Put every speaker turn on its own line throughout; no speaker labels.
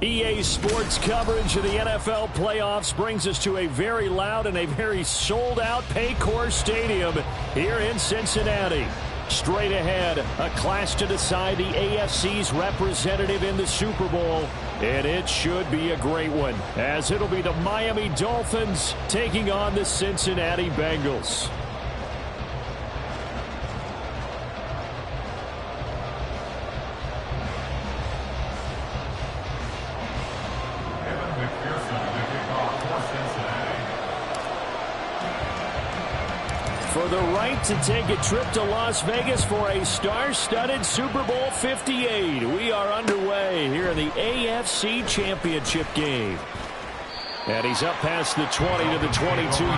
EA Sports coverage of the NFL playoffs brings us to a very loud and a very sold-out Paycor Stadium here in Cincinnati. Straight ahead, a clash to decide the AFC's representative in the Super Bowl. And it should be a great one, as it'll be the Miami Dolphins taking on the Cincinnati Bengals. For the right to take a trip to Las Vegas for a star-studded Super Bowl 58. We are underway here in the AFC Championship game. And he's up past the 20 to the 22.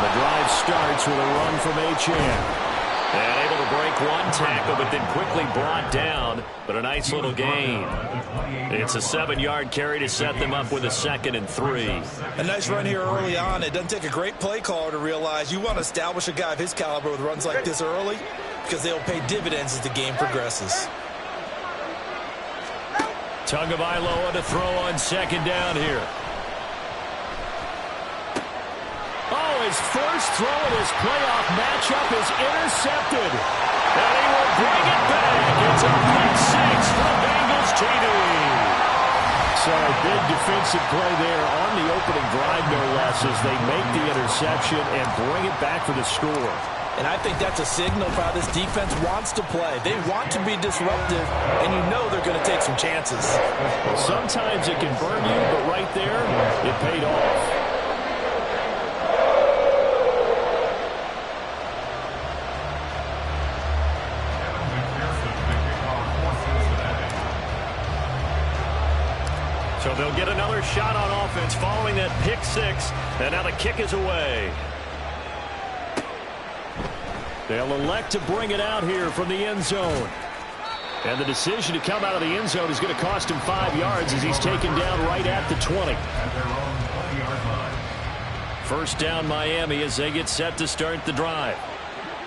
The drive starts with a run from Achane. And able to break one tackle, but then quickly brought down. But a nice little gain. It's a 7-yard carry to set them up with a 2nd and 3.
A nice run here early on. It doesn't take a great play caller to realize you want to establish a guy of his caliber with runs like this early, because they'll pay dividends as the game progresses.
Tagovailoa to throw on 2nd down here. Oh, his first throw in his playoff matchup is intercepted. And he will bring it back. It's a pick 6 for the Bengals TD. So a big defensive play there on the opening drive, no less, as they make the interception and bring it back for the score.
And I think that's a signal for how this defense wants to play. They want to be disruptive, and you know they're going to take some chances.
Well, sometimes it can burn you, but right there, it paid off. So they'll get another shot on offense following that pick 6, and now the kick is away. They'll elect to bring it out here from the end zone. And the decision to come out of the end zone is going to cost him 5 yards as he's taken down right at the 20. First down Miami as they get set to start the drive.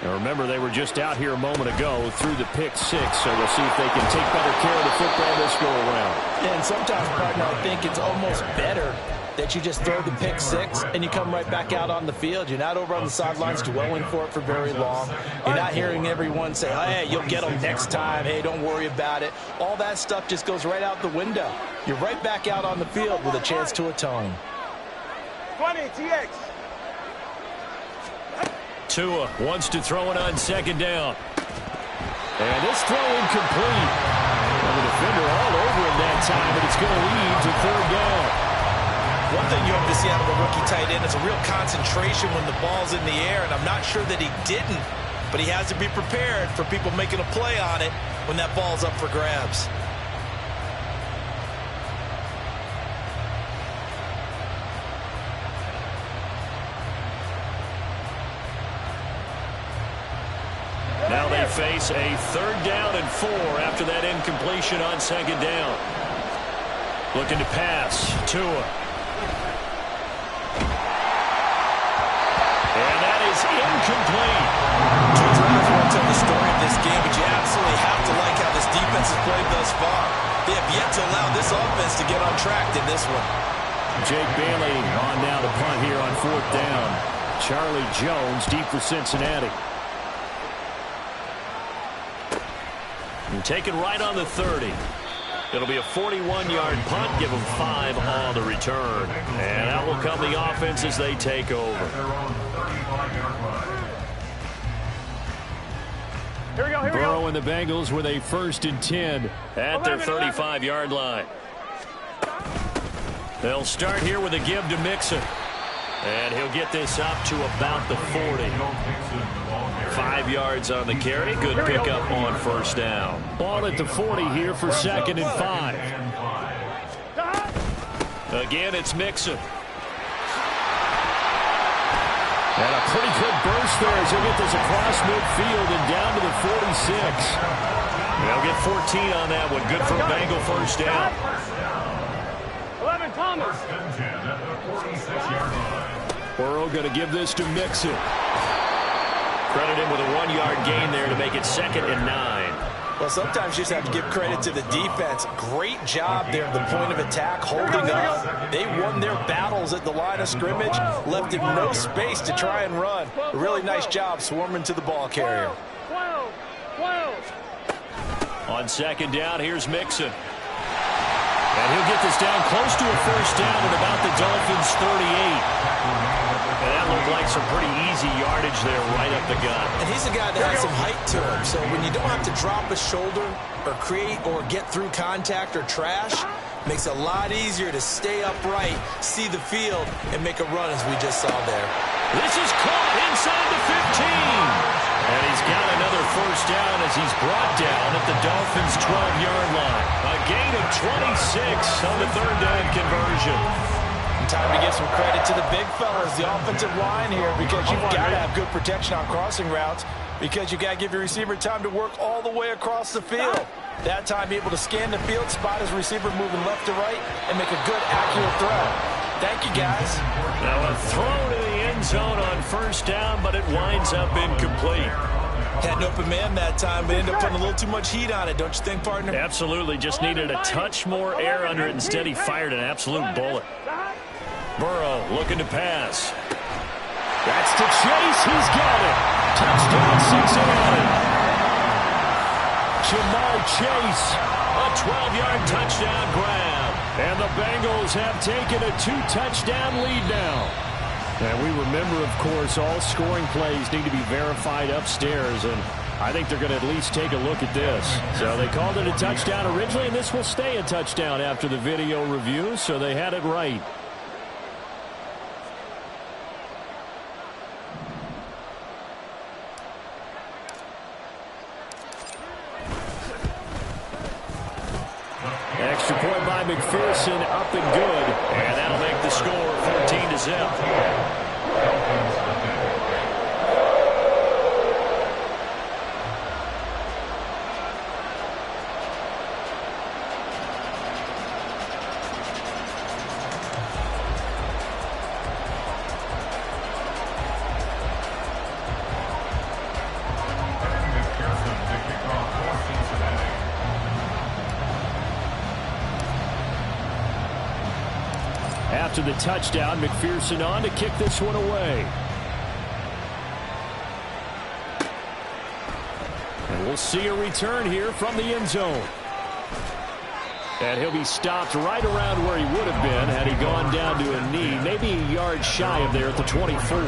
And remember, they were just out here a moment ago through the pick six, so we'll see if they can take better care of the football this go around.
And sometimes, partner, I think it's almost better that you just throw the pick six and you come right back out on the field. You're not over on the sidelines dwelling for it for very long. You're not hearing everyone say, hey, you'll get them next time. Hey, don't worry about it. All that stuff just goes right out the window. You're right back out on the field with a chance to atone.
20, TX.
Tua wants to throw it on second down. And this throw incomplete. And the defender all over him that time, but it's going to lead to third down.
One thing you hope to see out of a rookie tight end is a real concentration when the ball's in the air, and I'm not sure that he didn't, but he has to be prepared for people making a play on it when that ball's up for grabs.
Now they face a 3rd down and 4 after that incompletion on second down. Looking to pass. Tua. And that is incomplete.
2 drives won't tell the story of this game, but you absolutely have to like how this defense has played thus far. They have yet to allow this offense to get on track in this one.
Jake Bailey on now to punt here on 4th down. Charlie Jones deep for Cincinnati. And taken right on the 30. It'll be a 41-yard punt. Give them 5 on the return. And out will come the offense as they take over.
Here we go,
Burrow and the Bengals with a 1st and 10 at their 35-yard line. They'll start here with a give to Mixon. And he'll get this up to about the 40. 5 yards on the carry. Good pickup on 1st down. Ball at the 40 here for 2nd and 5. Again, it's Mixon. And a pretty good burst there as he'll get this across midfield and down to the 46. They'll get 14 on that one. Good for Bengal 1st down.
11, Thomas.
Burrow going to give this to Mixon. Credit him with a 1-yard gain there to make it 2nd and 9.
Well, sometimes you just have to give credit to the defense. Great job there at the point of attack, holding up. They won their battles at the line of scrimmage, left him no space to try and run. A really nice job swarming to the ball carrier.
12.
On 2nd down, here's Mixon. And he'll get this down close to a 1st down at about the Dolphins' 38. And that looked like some pretty easy yardage there right up the gut.
And he's a guy that has some height to him, so when you don't have to drop a shoulder or create or get through contact or trash, makes it a lot easier to stay upright, see the field, and make a run as we just saw there.
This is caught inside the 15. And he's got another 1st down as he's brought down at the Dolphins' 12-yard line. A gain of 26 on the 3rd down conversion.
Time to give some credit to the big fellas, the offensive line here, because you've got to have good protection on crossing routes, because you've got to give your receiver time to work all the way across the field. That time, be able to scan the field, spot his receiver moving left to right, and make a good, accurate throw. Thank you, guys.
Now a throw to the end zone on 1st down, but it winds up incomplete.
Had an open man that time, but ended up putting a little too much heat on it, don't you think, partner?
Absolutely. Just needed a touch more air under it. Instead, he fired an absolute bullet. Burrow looking to pass. That's to Chase. He's got it. Touchdown, Cincinnati. Jamar Chase. A 12-yard touchdown grab. And the Bengals have taken a 2-touchdown lead now. And we remember, of course, all scoring plays need to be verified upstairs. And I think they're going to at least take a look at this. So they called it a touchdown originally, and this will stay a touchdown after the video review. So they had it right. Extra point by McPherson, up and good. And that'll make the score 14-0. after the touchdown. McPherson on to kick this one away. And we'll see a return here from the end zone. And he'll be stopped right around where he would have been had he gone down to a knee, maybe a yard shy of there at the 24.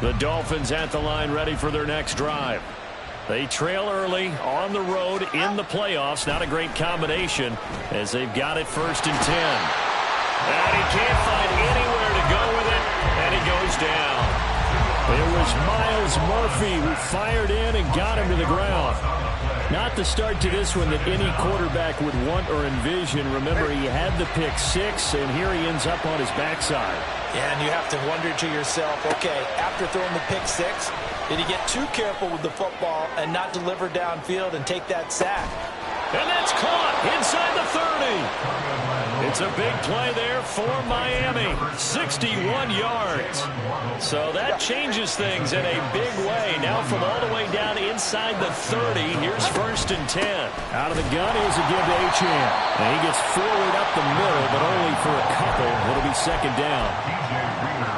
The Dolphins at the line ready for their next drive. They trail early on the road in the playoffs. Not a great combination as they've got it 1st and 10. And he can't find anywhere to go with it, and he goes down. It was Myles Murphy who fired in and got him to the ground. Not the start to this one that any quarterback would want or envision. Remember, he had the pick 6, and here he ends up on his backside.
Yeah, and you have to wonder to yourself, okay, after throwing the pick 6, did he get too careful with the football and not deliver downfield and take that sack?
And that's caught inside the 30. It's a big play there for Miami. 61 yards. So that changes things in a big way. Now from all the way down inside the 30, here's 1st and 10. Out of the gun, here's a give to Achane. And he gets forward up the middle, but only for a couple. It'll be 2nd down.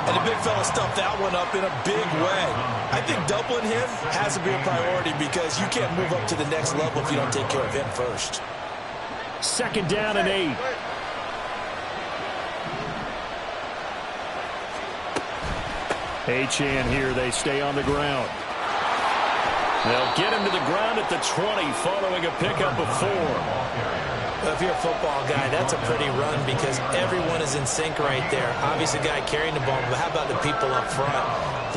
And the big fella stuffed that one up in a big way. I think doubling him has to be a priority because you can't move up to the next level if you don't take care of him first.
2nd down and 8. Achane here, they stay on the ground. They'll get him to the ground at the 20 following a pickup of 4.
Well, if you're a football guy, that's a pretty run because everyone is in sync right there. Obviously, the guy carrying the ball, but how about the people up front?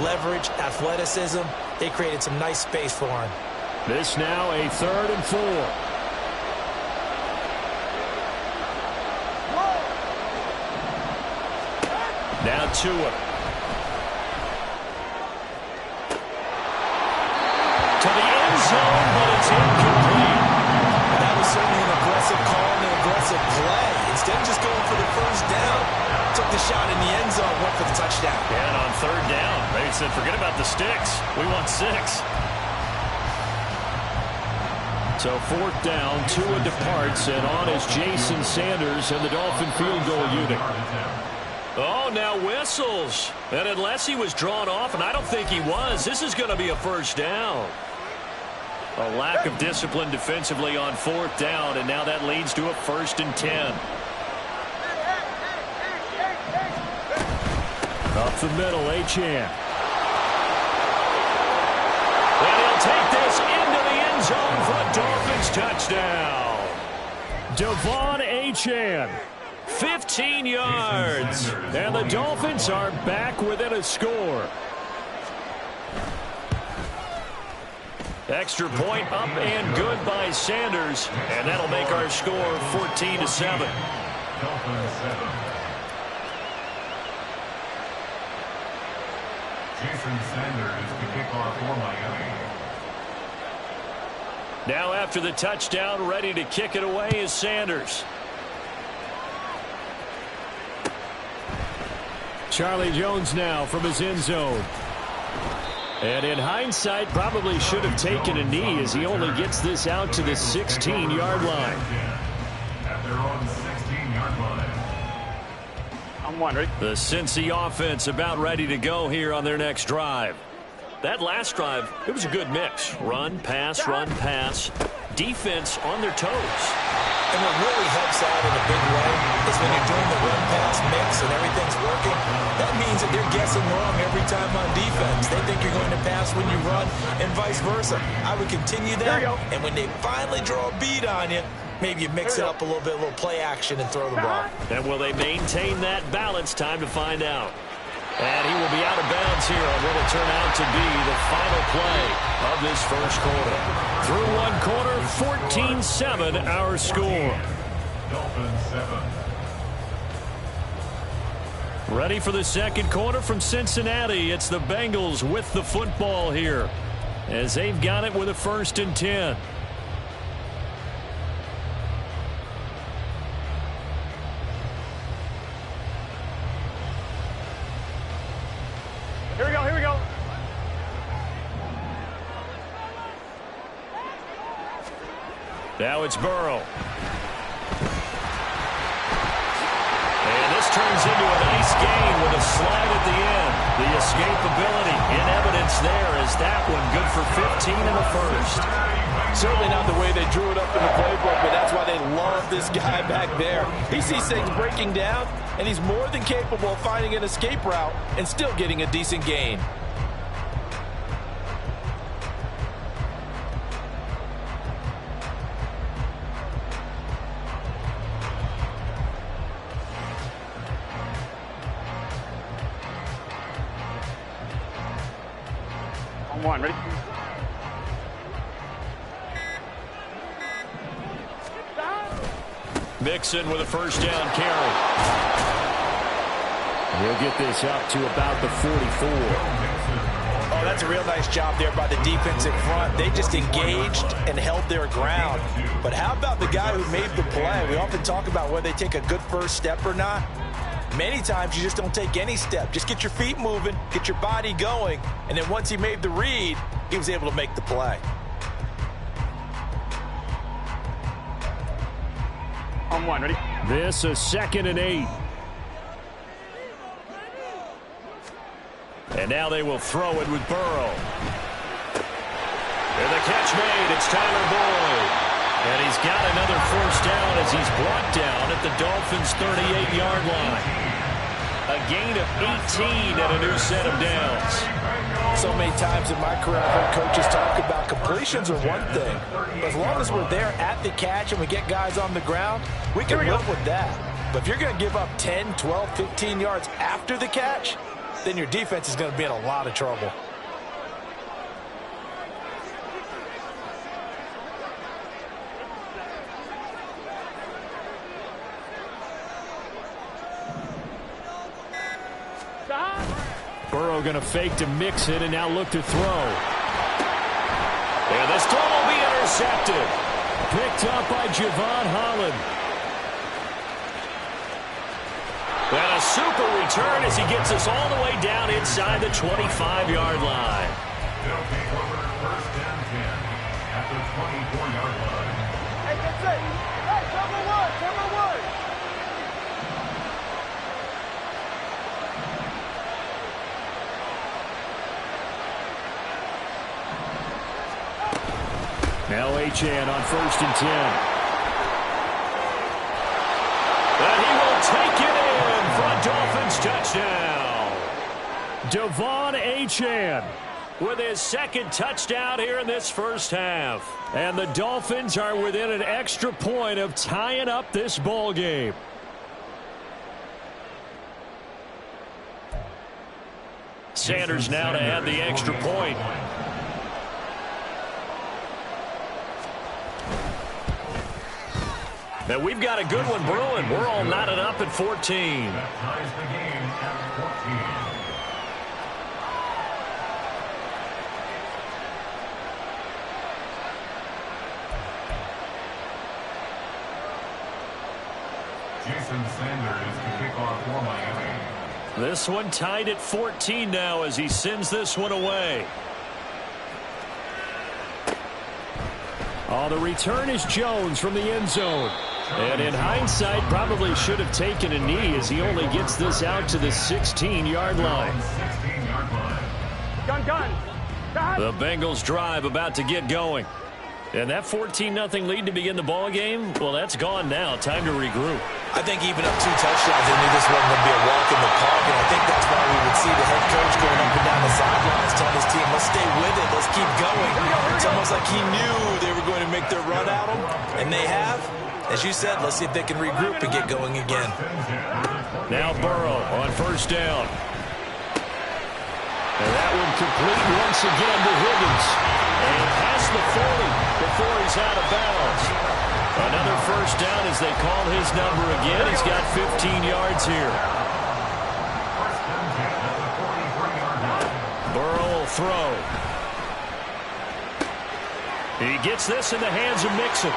Leverage, athleticism, they created some nice space for him.
This now a 3rd and 4. Now Tua. To the end zone, but it's incomplete.
That was certainly an aggressive call and an aggressive play. Instead of just going for the 1st down, took the shot in the end zone, went for the touchdown.
And on 3rd down, they said, forget about the sticks. We want 6. So 4th down, Tua departs, and on is Jason Sanders and the Dolphin field goal unit. Oh, now whistles. And unless he was drawn off, and I don't think he was, this is going to be a 1st down. A lack of discipline defensively on 4th down, and now that leads to a 1st and 10. Up the middle, Achane. And he'll take this into the end zone for a Dolphins touchdown. Devon Achane, 15 yards. And the Dolphins are back within a score. Extra point up and good by Sanders, and that'll make our score 14-7.
Jason Sanders, the kickoff for Miami.
Now after the touchdown, ready to kick it away is Sanders. Charlie Jones now from his end zone. And in hindsight, probably should have taken a knee as he only gets this out to the 16-yard line.
At their own 16-yard line.
I'm wondering.
The Cincy offense about ready to go here on their next drive. That last drive, it was a good mix. Run, pass, defense on their toes.
And what really helps out in a big way is when you're doing the run-pass mix and everything's working, that means that they're guessing wrong every time on defense. They think you're going to pass when you run and vice versa. I would continue that, and when they finally draw a beat on you, maybe you mix it up a little bit, a little play action and throw the ball.
And will they maintain that balance? Time to find out. And he will be out of bounds here on what will turn out to be the final play of this first quarter. Through one quarter, 14-7 our score.
Dolphins 7.
Ready for the second quarter from Cincinnati. It's the Bengals with the football here as they've got it with a 1st and 10. Now it's Burrow. And this turns into a nice gain with a slide at the end. The escapability in evidence there as that one good for 15 in the first.
Certainly not the way they drew it up in the playbook, but that's why they love this guy back there. He sees things breaking down, and he's more than capable of finding an escape route and still getting a decent gain.
On one, ready?
Mixon with a first down carry. He'll get this up to about the 44.
Oh, that's a real nice job there by the defense in front. They just engaged and held their ground. But how about the guy who made the play? We often talk about whether they take a good first step or not. Many times you just don't take any step. Just get your feet moving, get your body going, and then once he made the read, he was able to make the play.
On one, ready?
This a 2nd and 8. And now they will throw it with Burrow. And the catch made. It's Tyler Boyd. And he's got another first down as he's brought down at the Dolphins' 38-yard line. A gain of 18 and a new set of downs.
So many times in my career, I've heard coaches talk about completions are one thing. But as long as we're there at the catch and we get guys on the ground, we can live with that. But if you're going to give up 10, 12, 15 yards after the catch, then your defense is going to be in a lot of trouble.
Burrow going to fake to mix it and now look to throw. And this throw will be intercepted. Picked up by Javon Holland. And a super return as he gets us all the way down inside the 25-yard line.
They'll take over first and 10 at the 24-yard line.
Hey, that's it. Hey, number one.
Now Achane on 1st and 10. And he will take it in for a Dolphins touchdown. Devon Achane with his 2nd touchdown here in this first half. And the Dolphins are within an extra point of tying up this ball game. Sanders now to add the extra point. Now we've got a good one brewing. We're all knotted up at 14.
That ties the game at 14. Jason Sanders to kick off for Miami.
This one tied at 14 now as he sends this one away. Oh, the return is Jones from the end zone. And in hindsight, probably should have taken a knee as he only gets this out to the 16-yard line.
Gun.
The Bengals drive about to get going. And that 14-0 lead to begin the ball game, well, that's gone now. Time to regroup.
I think even up 2 touchdowns, they knew this wasn't going to be a walk in the park, and I think that's why we would see the head coach going up and down the sidelines telling his team, let's stay with it, let's keep going. It's almost like he knew they were going to make their run at him, and they have. As you said, let's see if they can regroup and get going again.
Now Burrow on 1st down. And that one complete once again to Higgins. And past the 40 before he's out of bounds. Another first down as they call his number again. He's got 15 yards here. Burrow will throw. He gets this in the hands of Mixon.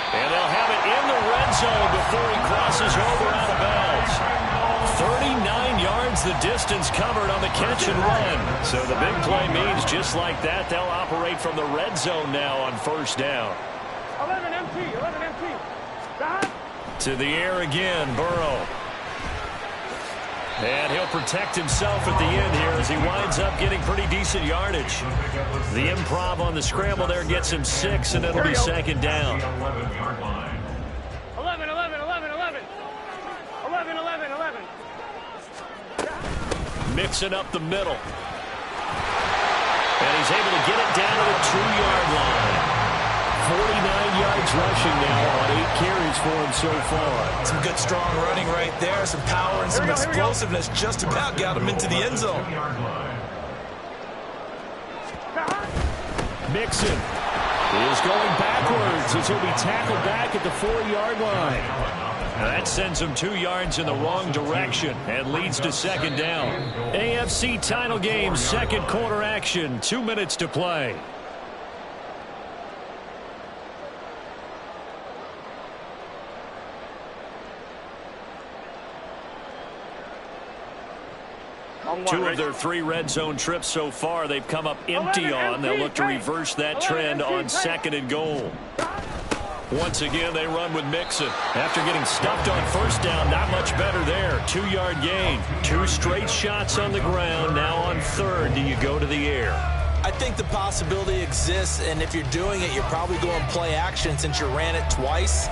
And they'll have it in the red zone before he crosses over out of bounds. 39 yards the distance covered on the catch and run. So the big play means just like that, they'll operate from the red zone now on first down.
11 MT, 11 MT.
To the air again, Burrow. And he'll protect himself at the end here as he winds up getting pretty decent yardage. The improv on the scramble there gets him 6, and it'll be second down.
11, 11, 11, 11. 11, 11, 11.
Mixing up the middle. And he's able to get it down to the 2-yard line. 49 yards rushing now on 8 carries for him so far.
Some good strong running right there. Some power and some explosiveness just about got him into the end zone.
Mixon is going backwards as he'll be tackled back at the 4-yard line. Now that sends him 2 yards in the wrong direction and leads to second down. AFC title game, second quarter action, 2 minutes to play. Two of their 3 red zone trips so far they've come up empty on. They'll look to reverse that trend on second and goal. Once again, they run with Mixon. After getting stuffed on first down, not much better there. 2-yard gain. 2 straight shots on the ground. Now on third, do you go to the air?
I think the possibility exists, and if you're doing it, you're probably going play action since you ran it twice.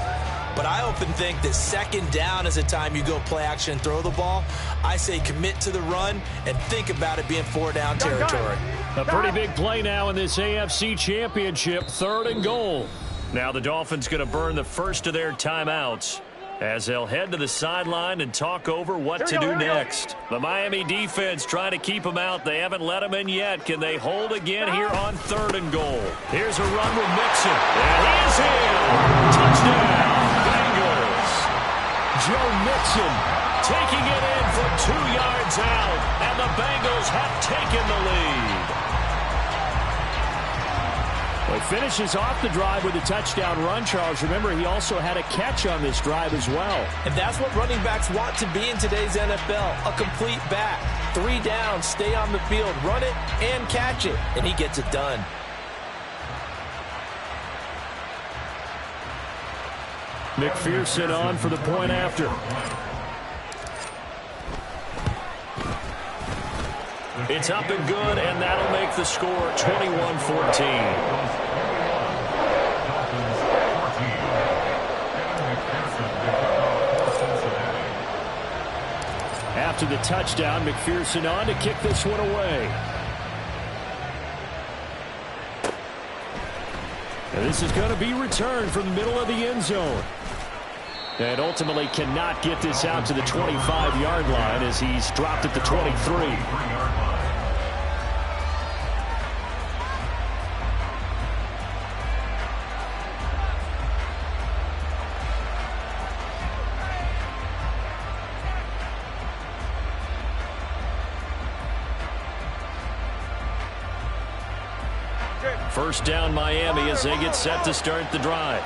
But I often think that second down is a time you go play action and throw the ball. I say commit to the run and think about it being 4-down territory.
A pretty big play now in this AFC Championship, 3rd and goal. Now the Dolphins going to burn the first of their timeouts as they'll head to the sideline and talk over what to do next. The Miami defense trying to keep them out. They haven't let them in yet. Can they hold again here on 3rd and goal? Here's a run with Mixon. And he is in. Touchdown, Bengals. Joe Mixon taking it in from 2 yards out. And the Bengals have taken the lead. Well, he finishes off the drive with a touchdown run, Charles. Remember, he also had a catch on this drive as well.
And that's what running backs want to be in today's NFL, a complete back. 3 down, stay on the field, run it, and catch it. And he gets it done.
McPherson on for the point after. It's up and good, and that'll make the score 21-14. After the touchdown, McPherson on to kick this one away. And this is going to be returned from the middle of the end zone. And ultimately cannot get this out to the 25-yard line as he's dropped at the 23. First down Miami as they get set to start the drive.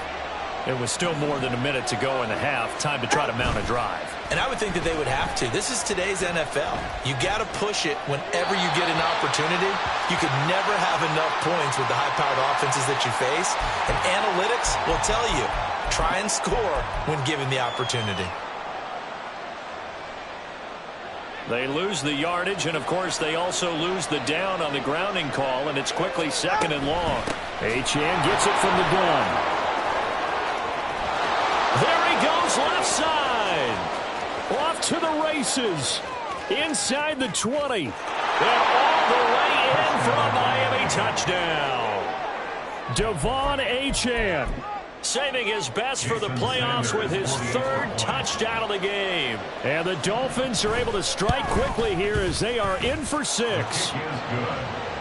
It was still more than a minute to go in the half. Time to try to mount a drive.
And I would think that they would have to. This is today's NFL. You got to push it whenever you get an opportunity. You could never have enough points with the high-powered offenses that you face. And analytics will tell you, try and score when given the opportunity.
They lose the yardage, and of course they also lose the down on the grounding call, and it's quickly second and long. Achane gets it from the gun. There he goes left side. Off to the races. Inside the 20. And all the way in for a Miami touchdown. Devon Achane saving his best for the playoffs with his 3rd touchdown of the game. And the Dolphins are able to strike quickly here as they are in for 6.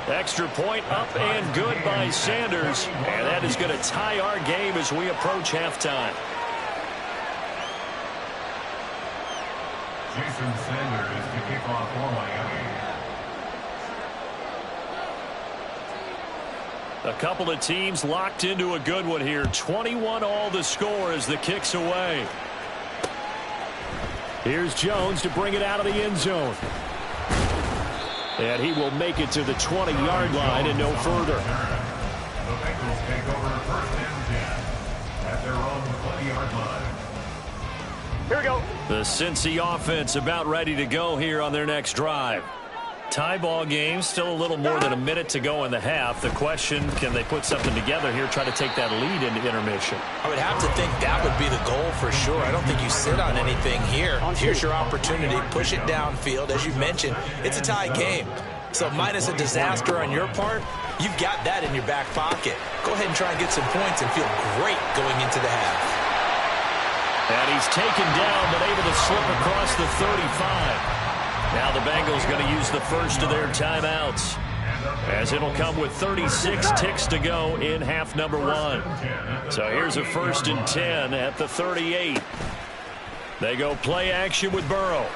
Extra point up and good by Sanders. And that is going to tie our game as we approach halftime.
Jason Sanders to kick off for Miami.
A couple of teams locked into a good one here. 21 all the score as the kick's away. Here's Jones to bring it out of the end zone. And he will make it to the 20-yard line and no further.
The Bengals take over first and 10 at their own 20-yard line.
Here we go.
The Cincy offense about ready to go here on their next drive. Tie ball game, still a little more than a minute to go in the half. The question, can they put something together here, try to take that lead into intermission?
I would have to think that would be the goal for sure. I don't think you sit on anything here. Here's your opportunity. Push it downfield. As you mentioned, it's a tie game. So minus a disaster on your part, you've got that in your back pocket. Go ahead and try and get some points and feel great going into the half.
And he's taken down but able to slip across the 35. Now the Bengals going to use the first of their timeouts, as it'll come with 36 ticks to go in half number 1. So here's a 1st and 10 at the 38. They go play action with Burrow.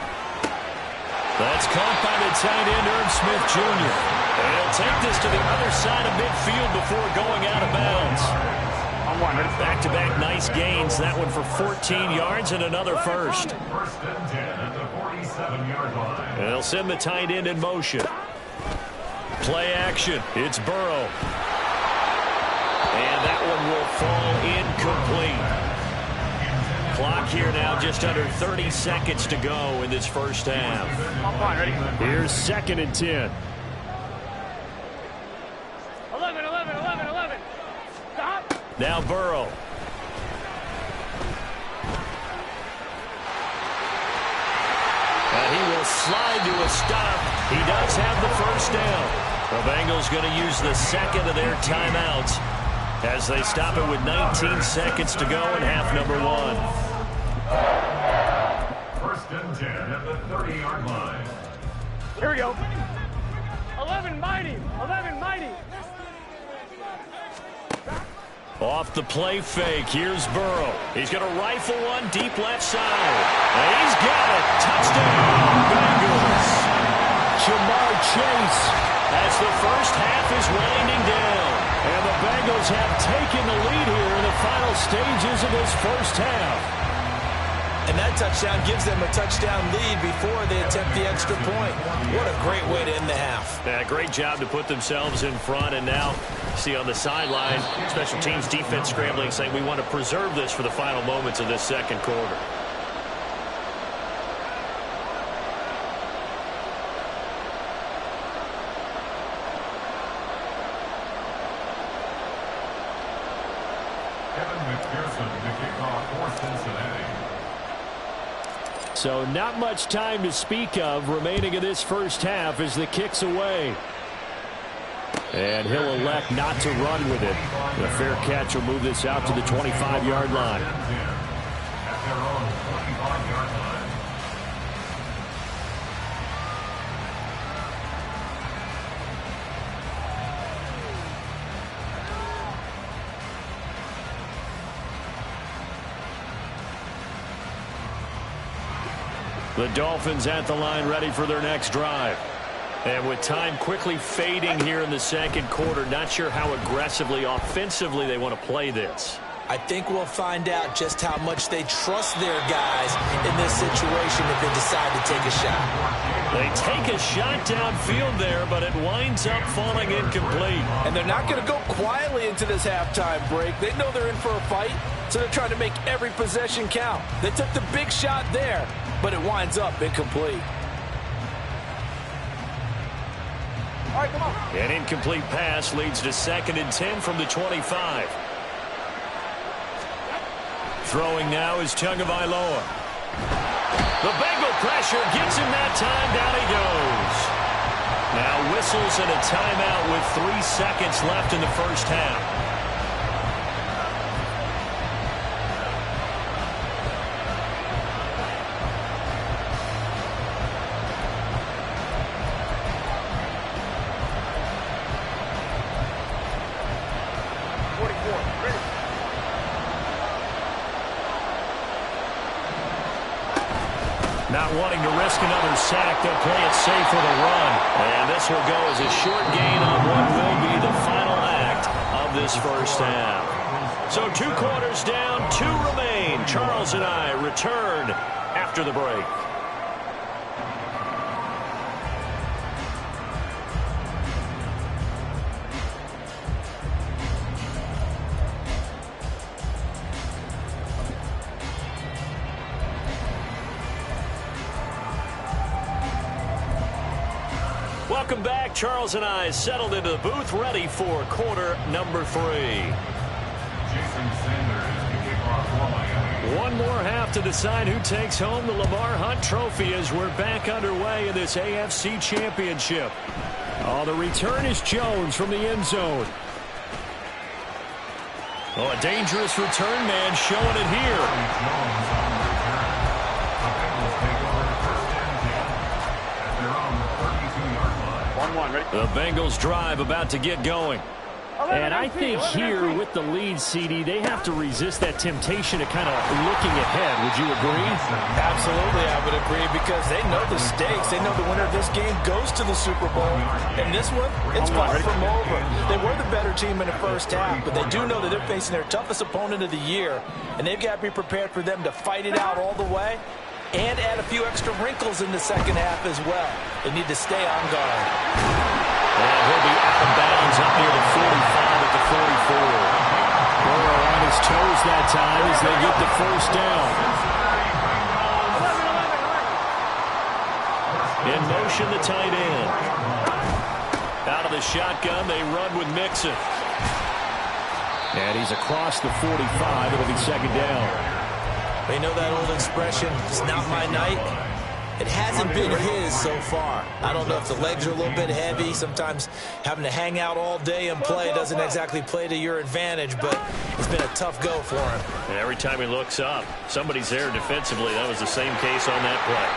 That's caught by the tight end, Irv Smith Jr. And he'll take this to the other side of midfield before going out of bounds. Back-to-back nice gains. That one for 14 yards and another first.
1st and 10 at the 47-yard line.
And they'll send the tight end in motion. Play action. It's Burrow. And that one will fall incomplete. Clock here now just under 30 seconds to go in this first half.
Ready?
Here's 2nd and 10.
11, 11, 11, 11. Stop.
Now Burrow. And he will slide to a stop. He does have the first down. The Bengals going to use the second of their timeouts as they stop it with 19 seconds to go in half number 1.
1st and 10 at the 30-yard line.
Here we go. 11 mighty. 11 mighty.
Off the play fake, here's Burrow. He's going to rifle one deep left side. And he's got it. Touchdown, Bengals. Jamar Chase as the first half is winding down. And the Bengals have taken the lead here in the final stages of this first half.
And that touchdown gives them a touchdown lead before they attempt the extra point. What a great way to end the half.
Yeah, great job to put themselves in front. And now, see on the sideline, special teams defense scrambling, saying we want to preserve this for the final moments of this second quarter. So not much time to speak of remaining in this first half as the kick's away. And he'll elect not to run with it. The fair catch will move this out to the 25-yard line.
At their own 25-yard line.
The Dolphins at the line ready for their next drive. And with time quickly fading here in the second quarter, not sure how aggressively, offensively they want to play this.
I think we'll find out just how much they trust their guys in this situation if they decide to take a shot.
They take a shot downfield there, but it winds up falling incomplete.
And they're not going to go quietly into this halftime break. They know they're in for a fight, so they're trying to make every possession count. They took the big shot there, but it winds up incomplete.
All right, come on.
An incomplete pass leads to 2nd and 10 from the 25. Throwing now is Tagovailoa. The Bengal pressure gets him that time. Down he goes. Now whistles and a timeout with 3 seconds left in the first half. Not wanting to risk another sack, they'll play it safe with a run. And this will go as a short gain on what will be the final act of this first half. So 2 quarters down, 2 remain. Charles and I return after after the break. Welcome back. Charles and I settled into the booth, ready for quarter number 3. One more half to decide who takes home the Lamar Hunt Trophy as we're back underway in this AFC Championship. Oh, the return is Jones from the end zone. Oh, a dangerous return man showing it here. The Bengals drive about to get going. And I think here with the lead, CD, they have to resist that temptation of kind of looking ahead. Would you agree?
Absolutely, I would agree, because they know the stakes. They know the winner of this game goes to the Super Bowl. And this one, it's far from over. They were the better team in the first half, but they do know that they're facing their toughest opponent of the year. And they've got to be prepared for them to fight it out all the way and add a few extra wrinkles in the second half as well. They need to stay on guard.
And he'll be out of bounds up near the 45 at the 44. Burrow on his toes that time as they get the first down. In motion, the tight end. Out of the shotgun, they run with Mixon. And he's across the 45. It'll be second down.
They know that old expression, it's not my night. It hasn't been his so far. I don't know if the legs are a little bit heavy. Sometimes having to hang out all day and play doesn't exactly play to your advantage, but it's been a tough go for him.
And every time he looks up, somebody's there defensively. That was the same case on that play.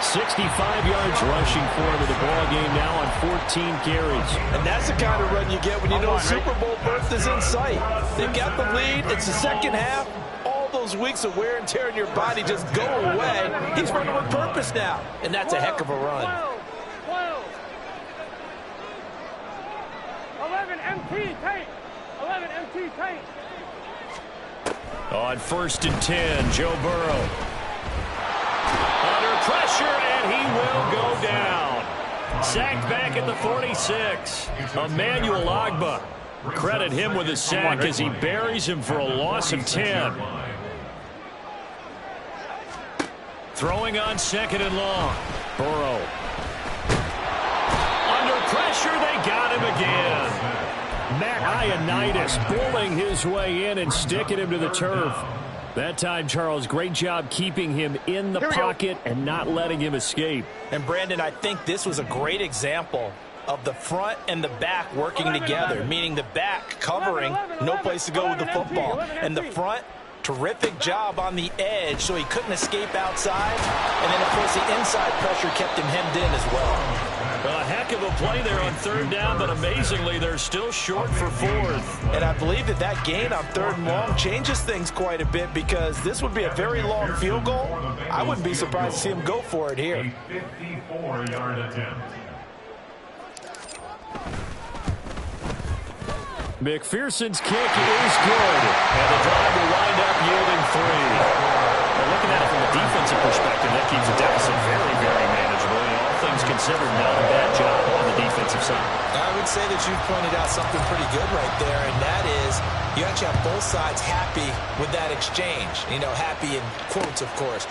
65 yards rushing for him in the ball game now on 14 carries.
And that's the kind of run you get when you know Super Bowl berth is in sight. They've got the lead. It's the second half. Those weeks of wear and tear in your body just go away. He's running with purpose now, and that's a heck of a run.
11 MT tape. 11 MT tape.
On 1st and 10, Joe Burrow. Under pressure, and he will go down. Sacked back at the 46. Emmanuel Ogbah. Credit him with a sack as he buries him for a loss of 10. Throwing on 2nd and long. Burrow. Under pressure, they got him again. Matt Ioannidis pulling his way in and sticking him to the turf. That time, Charles, great job keeping him in the pocket and not letting him escape.
And, Brandon, I think this was a great example of the front and the back working together, meaning the back covering, no place to go with the football, and the front, terrific job on the edge so he couldn't escape outside, and then, of course, the inside pressure kept him hemmed in as well.
A heck of a play there on 3rd down, but amazingly, they're still short for 4th.
And I believe that that gain on 3rd and long changes things quite a bit, because this would be a very long field goal. I wouldn't be surprised to see him go for it here.
A 54-yard attempt.
McPherson's kick is good, and the drive will wind up yielding 3. Well, looking at it from a defensive perspective, that keeps the deficit very, very manageable. All things considered, not a bad job on the defensive side.
I would say that you've pointed out something pretty good right there, and that is you actually have both sides happy with that exchange. You know, happy in quotes, of course.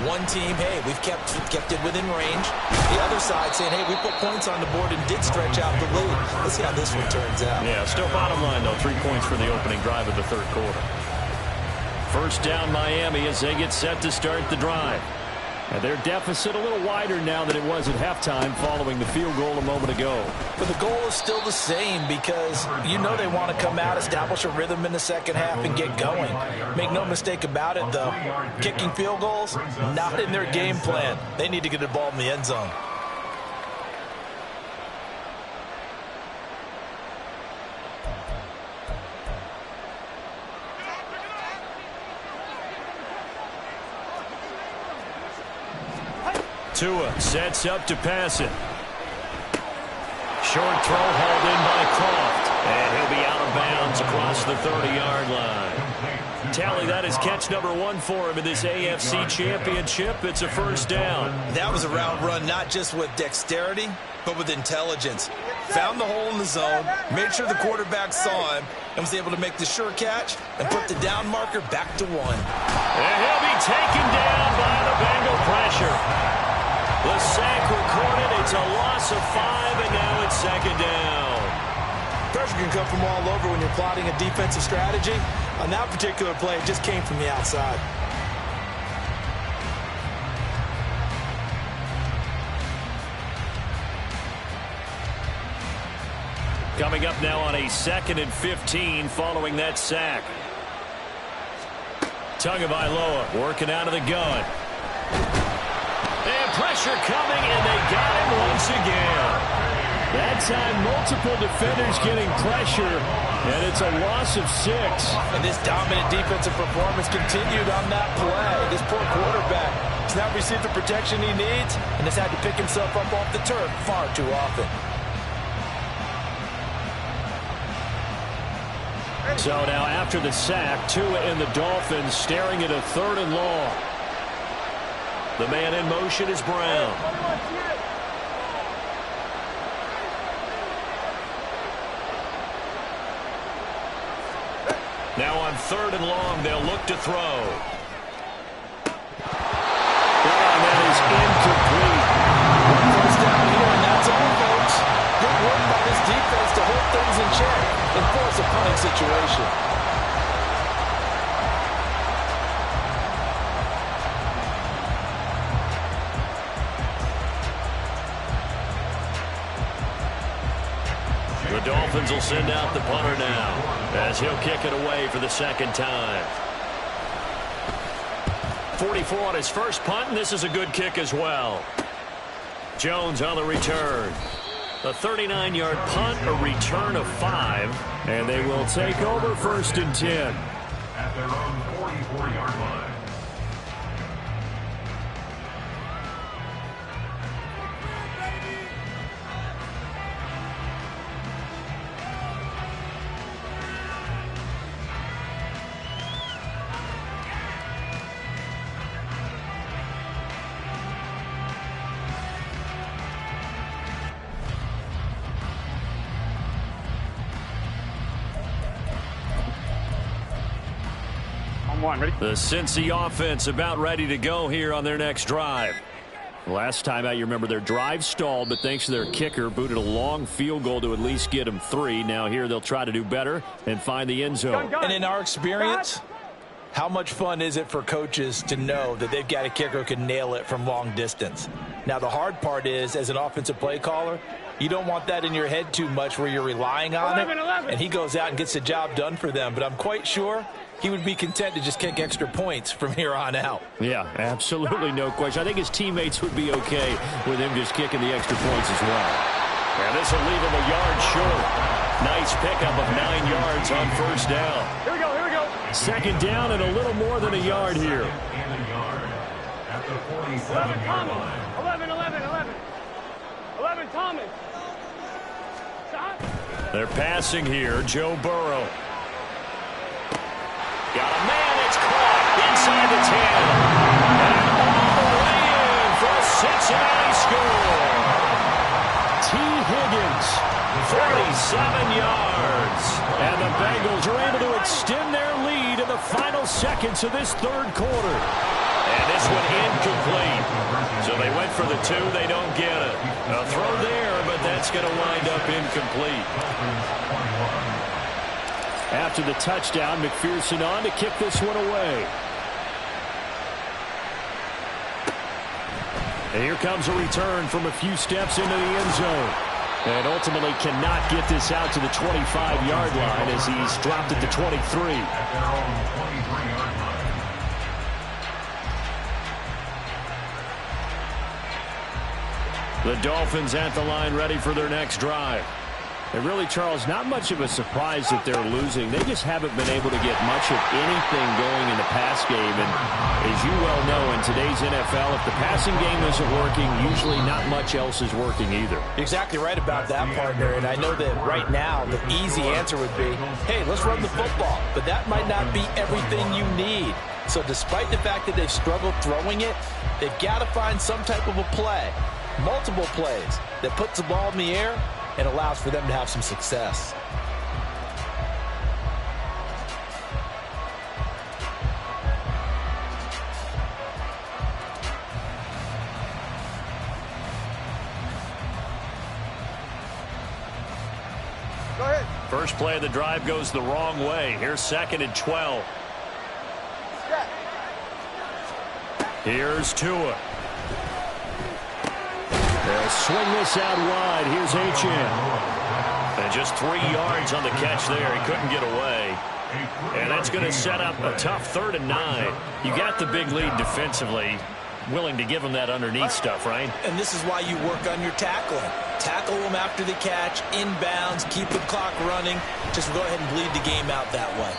One team, hey, we've kept it within range. The other side saying, hey, we put points on the board and did stretch out the lead. Let's see how this one turns out.
Yeah, still bottom line, though, 3 points for the opening drive of the 3rd quarter. First down, Miami, as they get set to start the drive. And their deficit a little wider now than it was at halftime following the field goal a moment ago.
But the goal is still the same, because you know they want to come out, establish a rhythm in the second half, and get going. Make no mistake about it, though. Kicking field goals, not in their game plan. They need to get the ball in the end zone.
Tua sets up to pass it. Short throw hauled in by Croft. And he'll be out of bounds across the 30-yard line. Tally, that is catch number 1 for him in this AFC Championship. It's a first down.
That was a route run, not just with dexterity, but with intelligence. Found the hole in the zone, made sure the quarterback saw him, and was able to make the sure catch and put the down marker back to 1.
And he'll be taken down by the Bengal pressure. The sack recorded. It's a loss of 5, and now it's second down.
Pressure can come from all over when you're plotting a defensive strategy. On that particular play, it just came from the outside.
Coming up now on a 2nd and 15 following that sack. Tagovailoa working out of the gun. And pressure coming, and they got him once again. That time, multiple defenders getting pressure, and it's a loss of 6.
And this dominant defensive performance continued on that play. This poor quarterback has not received the protection he needs and has had to pick himself up off the turf far too often.
So now after the sack, Tua and the Dolphins staring at a 3rd and long. The man in motion is Brown. Now on 3rd and long, they'll look to throw. And that is incomplete.
First down here, and that's all, folks. Good work by this defense to hold things in check and force a punting situation.
The Dolphins will send out the punter now as he'll kick it away for the 2nd time. 44 on his first punt, and this is a good kick as well. Jones on the return. A 39-yard punt, a return of 5, and they will take over 1st and 10.
At their own 44-yard line.
Ready?
The Cincy offense about ready to go here on their next drive. Last time out, you remember their drive stalled, but thanks to their kicker, booted a long field goal to at least get them 3. Now here they'll try to do better and find the end zone.
And in our experience, how much fun is it for coaches to know that they've got a kicker who can nail it from long distance? Now the hard part is, as an offensive play caller, you don't want that in your head too much where you're relying on
11,
it.
11.
And he goes out and gets the job done for them. But I'm quite sure he would be content to just kick extra points from here on out.
Yeah, absolutely no question. I think his teammates would be okay with him just kicking the extra points as well. And this will leave him a yard short. Nice pickup of 9 yards on 1st down.
Here we go, here we go.
2nd down and a little more than a yard here.
And a yard at the
11
47-yard
Thomas.
line.
11, 11, 11. 11 Thomas. Stop.
They're passing here. Joe Burrow. Got a man, it's caught inside the 10. And all the way in for a Cincinnati score. T. Higgins, 47 yards. And the Bengals are able to extend their lead in the final seconds of this 3rd quarter. And this one incomplete. So they went for the 2, they don't get it. A throw there, but that's going to wind up incomplete. After the touchdown, McPherson on to kick this one away. And here comes a return from a few steps into the end zone. And ultimately cannot get this out to the 25-yard line as he's dropped at the 23.
At their own 23-yard line.
The Dolphins at the line ready for their next drive. And really, Charles, not much of a surprise that they're losing. They just haven't been able to get much of anything going in the pass game. And as you well know, in today's NFL, if the passing game isn't working, usually not much else is working either.
Exactly right about that, partner. And I know that right now the easy answer would be, hey, let's run the football. But that might not be everything you need. So despite the fact that they've struggled throwing it, they've got to find some type of a play, multiple plays, that puts the ball in the air and allows for them to have some success.
Go ahead.
First play of the drive goes the wrong way. Here's 2nd and 12.
Set.
Here's Tua. They'll swing this out wide. Here's H.N. And just 3 yards on the catch there. He couldn't get away. And that's going to set up a tough 3rd and 9. You got the big lead defensively. Willing to give them that underneath stuff, right?
And this is why you work on your tackling. Tackle them after the catch, inbounds, keep the clock running. Just go ahead and bleed the game out that way.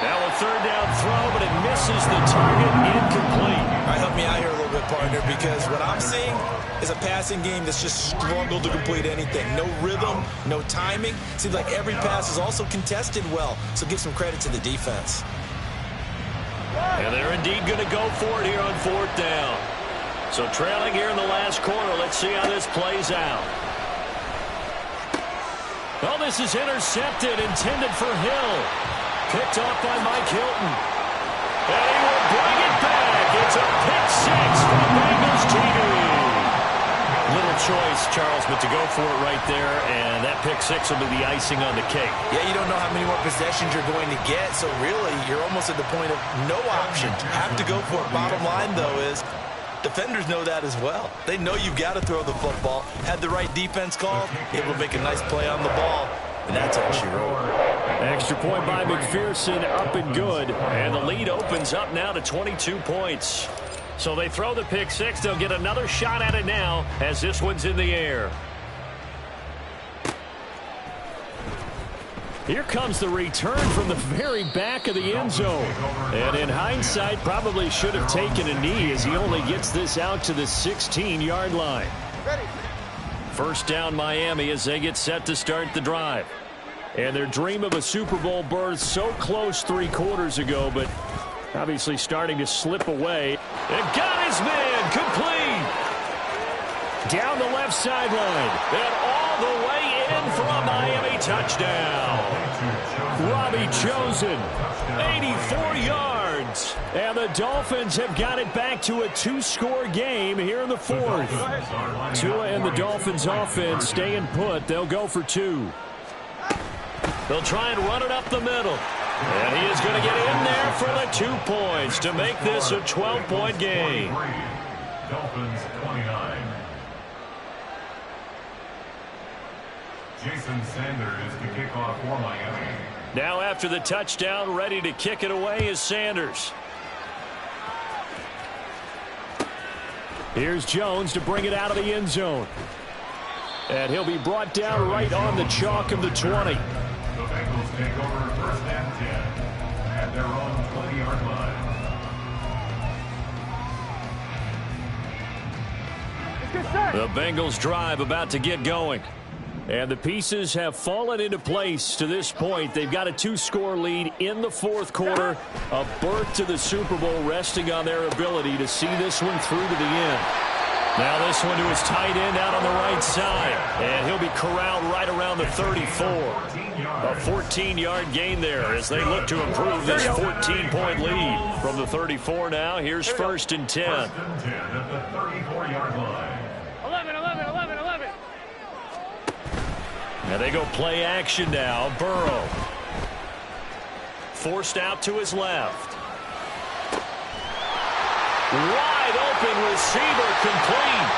Now a 3rd down throw, but it misses the target. Incomplete.
All right, help me out here a little bit, partner, because what I'm seeing is a passing game that's just struggled to complete anything. No rhythm, no timing. Seems like every pass is also contested well, so give some credit to the defense.
And they're indeed going to go for it here on 4th down. So trailing here in the last quarter. Let's see how this plays out. Oh, this is intercepted, intended for Hill. Picked off by Mike Hilton. And he will bring it back. It's a pick 6 for Bengals TV. Little choice, Charles, but to go for it right there, and that pick 6 will be the icing on the cake.
Yeah, you don't know how many more possessions you're going to get, so really you're almost at the point of no option. Have to go for it. Bottom line, though, is defenders know that as well. They know you've got to throw the football. Had the right defense called, able to make a nice play on the ball, and that's all she wrote.
Extra point by McPherson, up and good. And the lead opens up now to 22 points. So they throw the pick 6. They'll get another shot at it now as this one's in the air. Here comes the return from the very back of the end zone. And in hindsight, probably should have taken a knee as he only gets this out to the 16-yard line.
Ready.
First down Miami as they get set to start the drive. And their dream of a Super Bowl berth so close 3 quarters ago, but obviously starting to slip away. And got his man complete. Down the left sideline. And all the way in for a Miami touchdown. Robbie Chosen, 84 yards. And the Dolphins have got it back to a 2-score game here in the 4th. Tua and the Dolphins offense staying put. They'll go for 2. They'll try and run it up the middle. And he is going to get in there for the 2 points to make this a 12-point game.
Dolphins 29. Jason Sanders to kick off for Miami.
Now after the touchdown, ready to kick it away is Sanders. Here's Jones to bring it out of the end zone. And he'll be brought down right on the chalk of the 20.
The Bengals take over 1st and 10 at their own 20-yard line.
The Bengals drive about to get going. And the pieces have fallen into place to this point. They've got a 2-score lead in the 4th quarter. A berth to the Super Bowl resting on their ability to see this one through to the end. Now this one to his tight end out on the right side. And he'll be corralled right around the 34. A 14-yard gain there as they look to improve this 14-point lead. From the 34 now, here's 1st and 10.
1st and 10 at the 34-yard line.
11.
Now they go play action now. Burrow. Forced out to his left. Wide open receiver complete.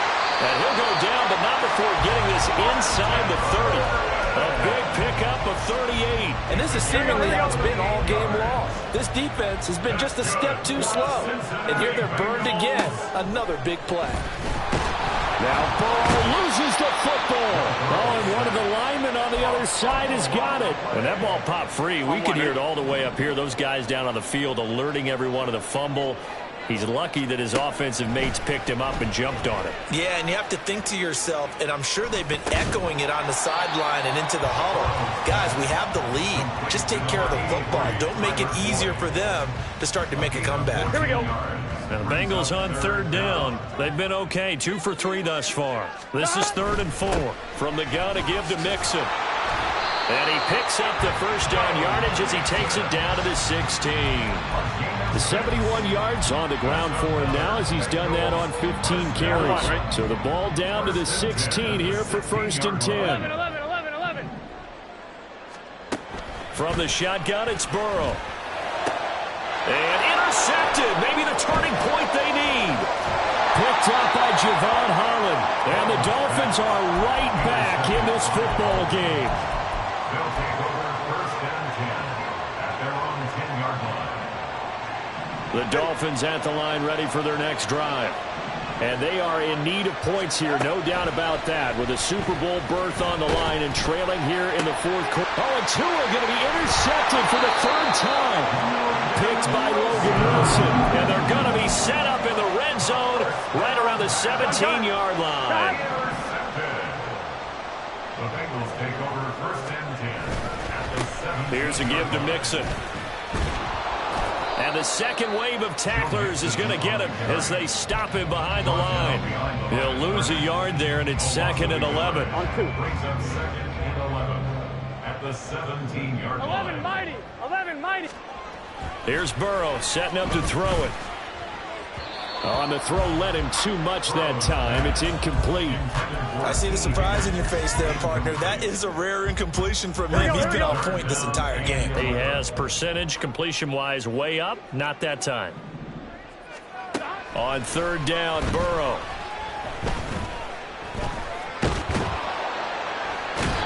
And he'll go down, but not before getting this inside the 30. A big pickup of 38.
And this is seemingly how it's been all game long. This defense has been just a step too slow. And here they're burned again. Another big play.
Now Burrow loses the football. football. Oh, and one of the linemen on the other side has got it. When that ball popped free, we could hear it all the way up here. Those guys down on the field alerting everyone of the fumble. He's lucky that his offensive mates picked him up and jumped on it.
Yeah, and you have to think to yourself, and I'm sure they've been echoing it on the sideline and into the huddle. Guys, we have the lead. Just take care of the football. Don't make it easier for them to start to make a comeback.
Here we go.
Now the Bengals on third down. They've been okay, 2 for 3 thus far. This is 3rd and 4. From the gun to give to Mixon. And he picks up the first down yardage as he takes it down to the 16. The 71 yards on the ground for him now as he's done that on 15 carries. So the ball down to the 16 here for 1st and 10.
11.
From the shotgun, it's Burrow. And intercepted. Maybe the turning point they need. Picked up by Javon Holland. And the Dolphins are right back in this football game.
They'll take over 1st and 10 at their own 10-yard line.
The Dolphins at the line ready for their next drive. And they are in need of points here, no doubt about that, with a Super Bowl berth on the line and trailing here in the 4th quarter. Oh, and Tua going to be intercepted for the 3rd time. Picked by Logan Wilson. And they're going to be set up in the red zone right around the 17-yard line.
The Bengals take over 1st and 10 at the 7.
Here's a give to Mixon. And the second wave of tacklers is going to get him as they stop him behind the line. He'll lose a yard there, and it's 2nd and 11.
On 2.
Brings up 2nd and 11 at the 17-yard line.
11 mighty.
Here's Burrow setting up to throw it. On the throw, led him too much that time. It's incomplete.
I see the surprise in your face there, partner. That is a rare incompletion from him. He's been on point this entire game.
He has percentage completion-wise way up. Not that time. On 3rd down, Burrow.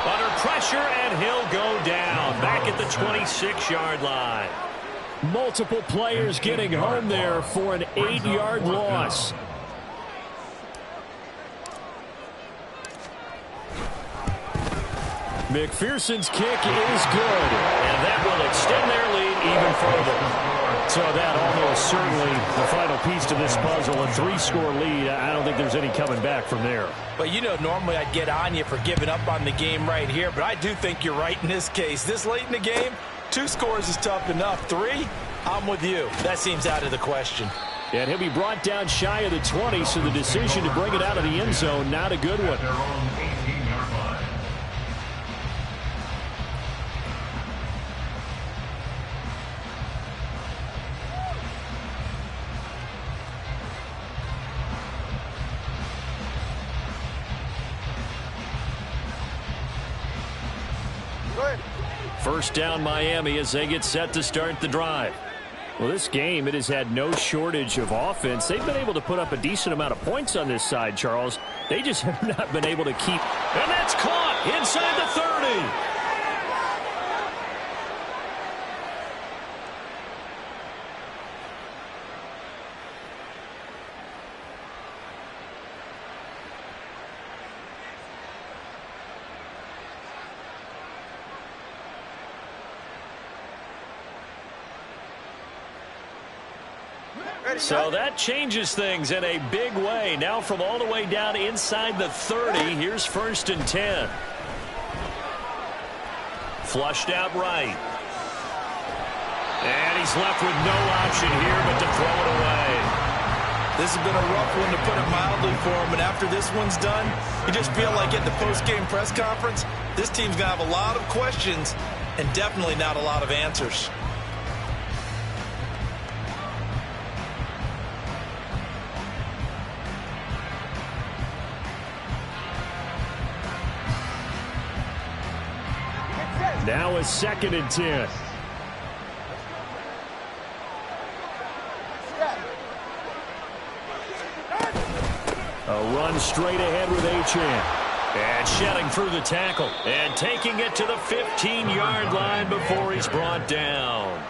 Under pressure, and he'll go down. Back at the 26-yard line. Multiple players getting home there for an 8-yard loss. McPherson's kick is good, and that will extend their lead even further. So that almost certainly the final piece to this puzzle, a 3-score lead. I don't think there's any coming back from there.
But, you know, normally I'd get on you for giving up on the game right here, but I do think you're right in this case. This late in the game, 2 scores is tough enough. 3, I'm with you. That seems out of the question.
And he'll be brought down shy of the 20, so the decision to bring it out of the end zone, not a good one.
Their own 18-yard line.
First down Miami as they get set to start the drive. Well, this game, it has had no shortage of offense. They've been able to put up a decent amount of points on this side, Charles. They just have not been able to keep. And that's caught inside the 30. So that changes things in a big way. Now from all the way down inside the 30, here's 1st and 10. Flushed out right. And he's left with no option here but to throw it away.
This has been a rough one, to put it mildly, for him. And after this one's done, you just feel like at the post-game press conference, this team's going to have a lot of questions and definitely not a lot of answers.
Now it's 2nd and 10. A run straight ahead with Achane. And shedding through the tackle. And taking it to the 15-yard line before he's brought down.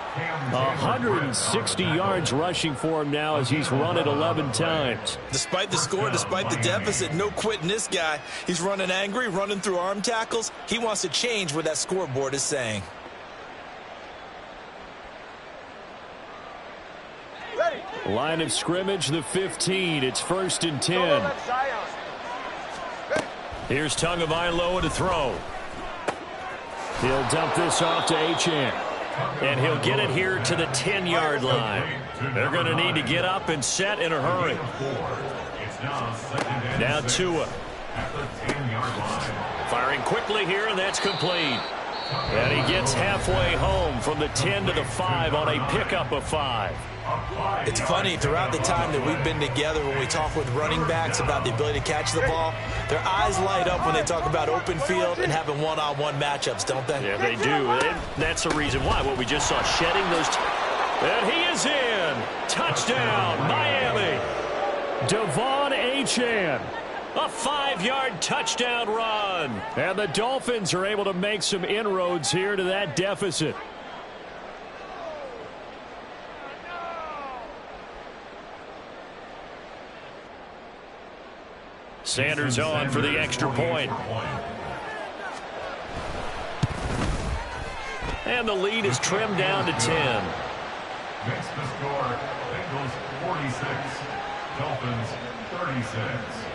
160 yards rushing for him now as he's run it 11 times.
Despite the score, despite the deficit, no quitting this guy. He's running angry, running through arm tackles. He wants to change what that scoreboard is saying.
Line of scrimmage, the 15. It's 1st and 10. Here's Tagovailoa to throw. He'll dump this off to Achane. And he'll get it here to the 10-yard line. They're going to need to get up and set in a hurry. Now Tua. Firing quickly here, and that's complete. And he gets halfway home from the 10 to the 5 on a pickup of 5.
It's funny, throughout the time that we've been together, when we talk with running backs about the ability to catch the ball, their eyes light up when they talk about open field and having one-on-one matchups, don't they?
Yeah, they do. And that's the reason why. What we just saw, shedding those. And he is in. Touchdown, Miami. Devon Achane. A 5-yard touchdown run. And the Dolphins are able to make some inroads here to that deficit. Sanders on for the extra point. And the lead is trimmed down to 10.
Makes the score, Bengals 46, Dolphins 36.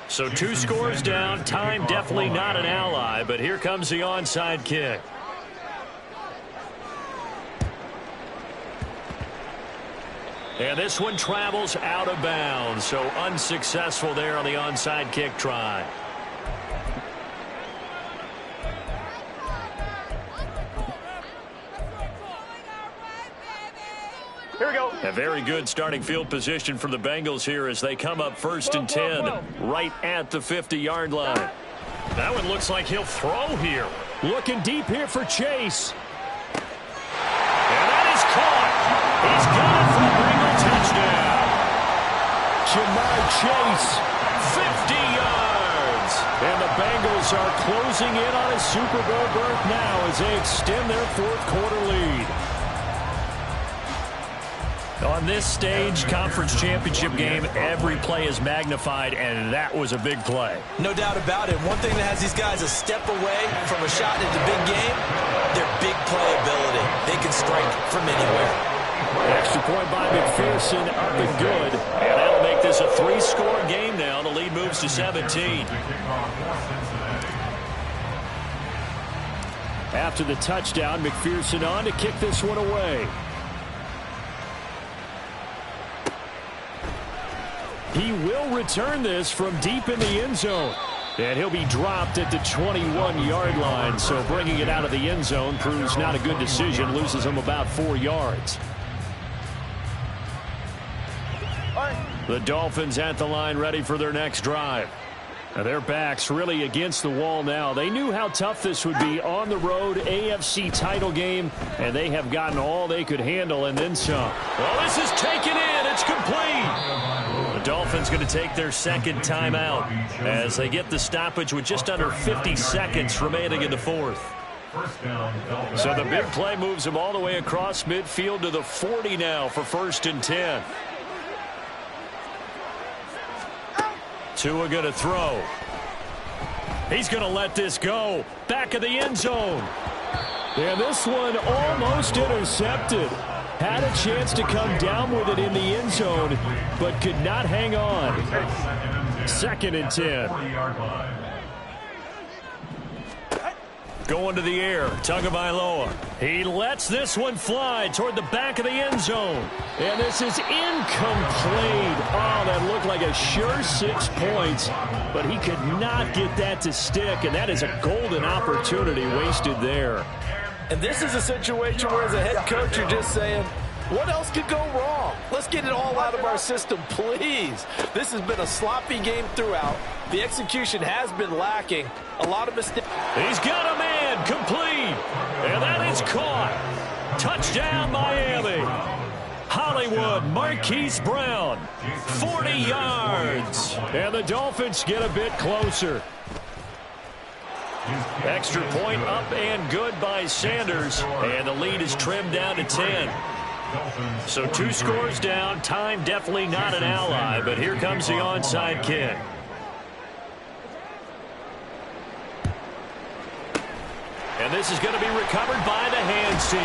So 2 scores down. Time definitely not an ally, but here comes the onside kick. And this one travels out of bounds, so unsuccessful there on the onside kick try.
Here we go.
A very good starting field position for the Bengals here as they come up 1st and 10, right at the 50-yard line. That one looks like he'll throw here. Looking deep here for Chase. And that is caught. He's got it for a Bengal touchdown. Jamar Chase, 50 yards. And the Bengals are closing in on a Super Bowl berth now as they extend their 4th quarter lead. On this stage, conference championship game, every play is magnified, and that was a big play.
No doubt about it. One thing that has these guys a step away from a shot at the big game, their big play ability. They can strike from anywhere.
Extra point by McPherson, up and good. And that'll make this a 3-score game now. The lead moves to 17. After the touchdown, McPherson on to kick this one away. He will return this from deep in the end zone. And he'll be dropped at the 21-yard line. So bringing it out of the end zone proves not a good decision. Loses him about 4 yards. The Dolphins at the line ready for their next drive. Now their backs really against the wall now. They knew how tough this would be on the road, AFC title game, and they have gotten all they could handle and then some. Well, this is taken in. It's complete. The Dolphins going to take their 2nd timeout as they get the stoppage with just under 50 seconds remaining in the 4th. So the big play moves them all the way across midfield to the 40 now for 1st and 10. Tua going to throw. He's going to let this go. Back of the end zone. And this one almost intercepted. Had a chance to come down with it in the end zone, but could not hang on. 2nd and 10. Going to the air, Tagovailoa. He lets this one fly toward the back of the end zone. And this is incomplete. Oh, that looked like a sure 6 points, but he could not get that to stick, and that is a golden opportunity wasted there.
And this is a situation where, as a head coach, you're just saying, What else could go wrong? Let's get it all out of our system, please. This has been a sloppy game throughout. The execution has been lacking. A lot of mistakes.
He's got a man, complete. And that is caught. Touchdown, Miami. Hollywood, Marquise Brown, 40 yards. And the Dolphins get a bit closer. Extra point up and good by Sanders. And the lead is trimmed down to 10. So 2 scores down. Time definitely not an ally, but here comes the onside kick. And this is going to be recovered by the hands team.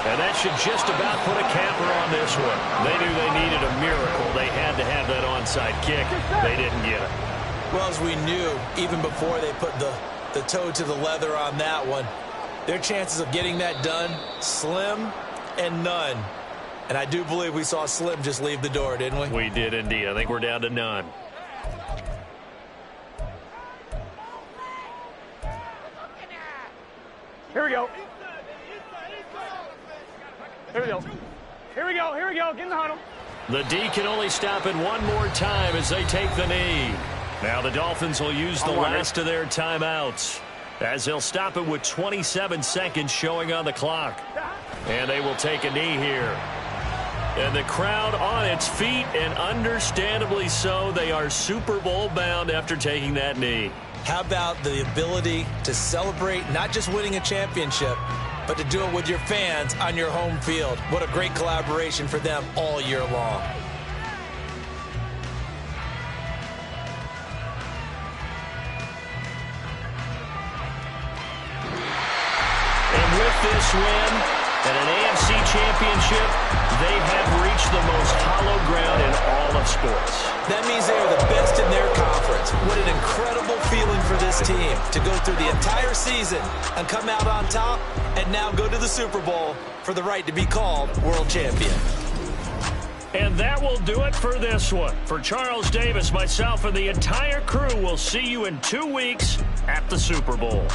And that should just about put a capper on this one. They knew they needed a miracle. They had to have that onside kick. They didn't get it.
Well, as we knew, even before they put the toe to the leather on that one, their chances of getting that done, slim and none. And I do believe we saw Slim just leave the door, didn't we?
We did indeed. I think we're down to none.
Here we go. Here we go. Here we go. Here we go. Get in the huddle.
The D can only stop it one more time as they take the knee. Now the Dolphins will use the last of their timeouts as they'll stop it with 27 seconds showing on the clock. And they will take a knee here. And the crowd on its feet, and understandably so. They are Super Bowl bound after taking that knee.
How about the ability to celebrate not just winning a championship, but to do it with your fans on your home field? What a great collaboration for them all year long.
And with this win and an AFC championship, they have reached the most hallowed ground in all of sports.
That means they are the best in their conference. What an incredible feeling for this team to go through the entire season and come out on top and now go to the Super Bowl for the right to be called world champion.
And that will do it for this one. For Charles Davis, myself, and the entire crew, we'll see you in 2 weeks at the Super Bowl.